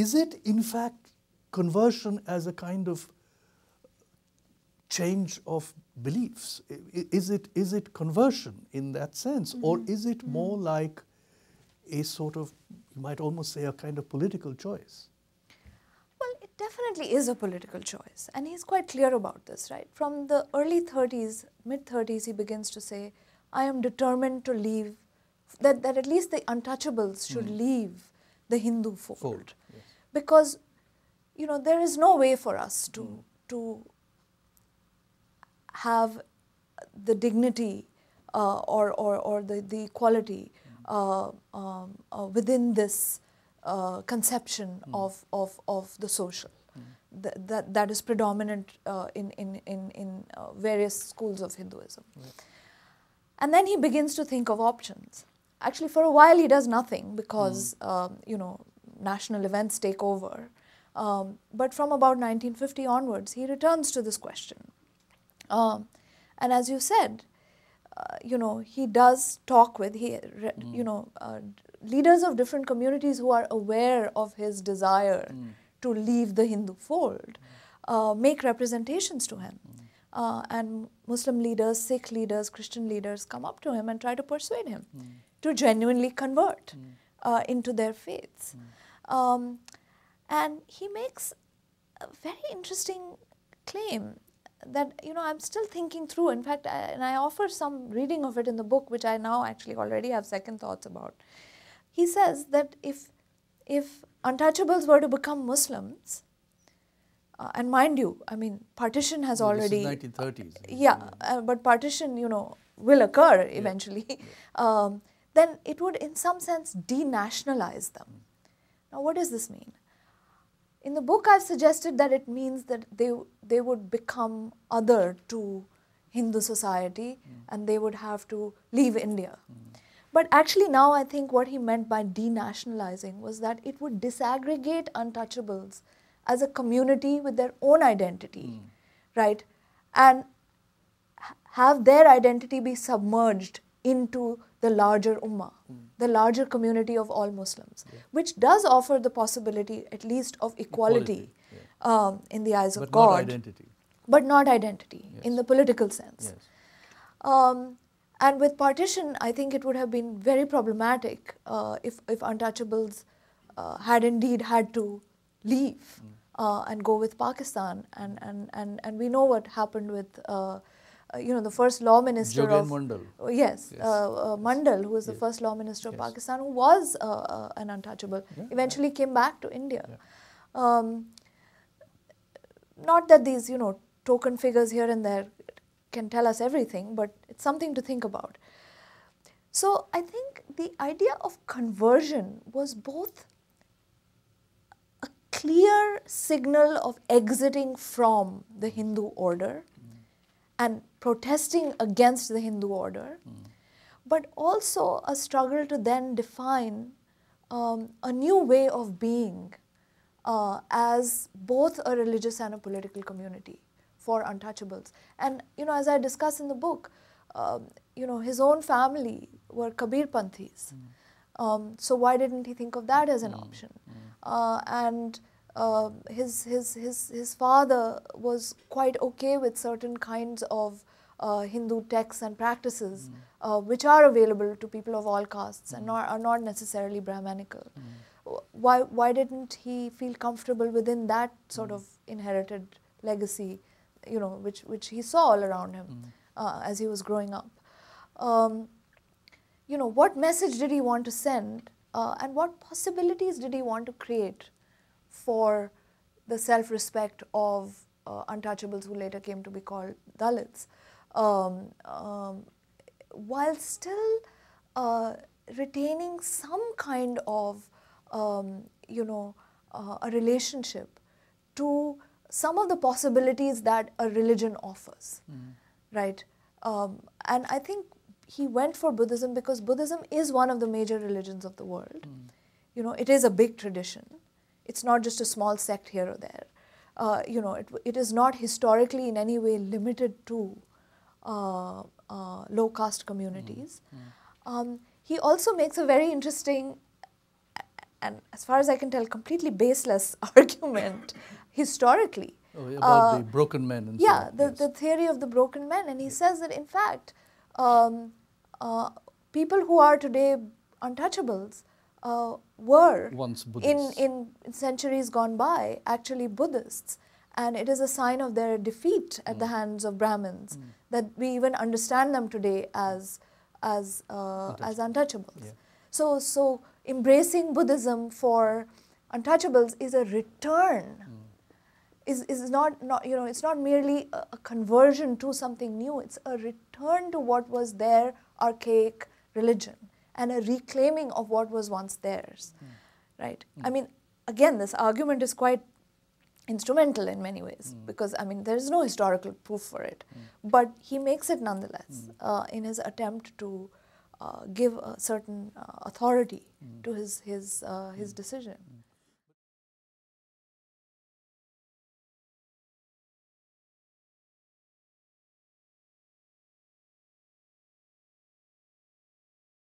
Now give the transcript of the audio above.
is it in fact conversion as a kind of change of beliefs? Is it conversion in that sense, or is it more like a sort of, you might almost say, a kind of political choice? Well, it definitely is a political choice, and he's quite clear about this, right? From the early 30s, mid-30s, he begins to say, I am determined to leave, that at least the untouchables should leave the Hindu fold. Yes. Because, you know, there is no way for us to have the dignity or the equality within this conception of the social that is predominant in various schools of Hinduism. Right. And then he begins to think of options. Actually, for a while he does nothing because you know, national events take over. But from about 1950 onwards, he returns to this question. And as you said, you know, he does talk with you know, leaders of different communities who are aware of his desire to leave the Hindu fold, make representations to him. And Muslim leaders, Sikh leaders, Christian leaders come up to him and try to persuade him to genuinely convert into their faiths. And he makes a very interesting claim that, you know, I'm still thinking through. In fact, and I offer some reading of it in the book, which I now actually already have second thoughts about. He says that if untouchables were to become Muslims, and mind you, I mean, partition has already... This is 1930s. Yeah, but partition, you know, will occur eventually. Then it would, in some sense, denationalize them. Now, what does this mean? In the book, I've suggested that it means that they would become other to Hindu society and they would have to leave India. But actually now I think what he meant by denationalizing was that it would disaggregate untouchables as a community with their own identity, right? And have their identity be submerged into the larger ummah, the larger community of all Muslims, which does offer the possibility at least of equality in the eyes of God. But not identity. But not identity in the political sense. And with partition, I think it would have been very problematic if untouchables had indeed had to leave and go with Pakistan. And we know what happened with you know, the first law minister Jogen Mandal. Mandal, who was the first law minister of Pakistan, who was an untouchable, eventually came back to India. Not that these, you know, token figures here and there can tell us everything, but it's something to think about. So I think the idea of conversion was both a clear signal of exiting from the Hindu order and protesting against the Hindu order, but also a struggle to then define a new way of being as both a religious and a political community for untouchables. And, you know, as I discuss in the book, you know, his own family were Kabir Panthis. So why didn't he think of that as an option? And his father was quite okay with certain kinds of Hindu texts and practices which are available to people of all castes and are not necessarily Brahmanical. Why didn't he feel comfortable within that sort of inherited legacy, you know, which he saw all around him as he was growing up? You know, what message did he want to send and what possibilities did he want to create for the self-respect of untouchables who later came to be called Dalits, while still retaining some kind of, you know, a relationship to some of the possibilities that a religion offers, right? And I think he went for Buddhism because Buddhism is one of the major religions of the world. You know, it is a big tradition. It's not just a small sect here or there. You know, it is not historically in any way limited to low caste communities. He also makes a very interesting and as far as I can tell, completely baseless argument historically. Oh, about the broken men and yeah, so on. the theory of the broken men. And he says that in fact, people who are today untouchables were Once Buddhists. in centuries gone by actually Buddhists. And it is a sign of their defeat at the hands of Brahmins that we even understand them today as untouchables. Yeah. So embracing Buddhism for untouchables is a return. Is not it's not merely a conversion to something new. It's a return to what was their archaic religion and a reclaiming of what was once theirs, right? I mean, again, this argument is quite instrumental in many ways because I mean there is no historical proof for it, but he makes it nonetheless in his attempt to give a certain authority to his decision.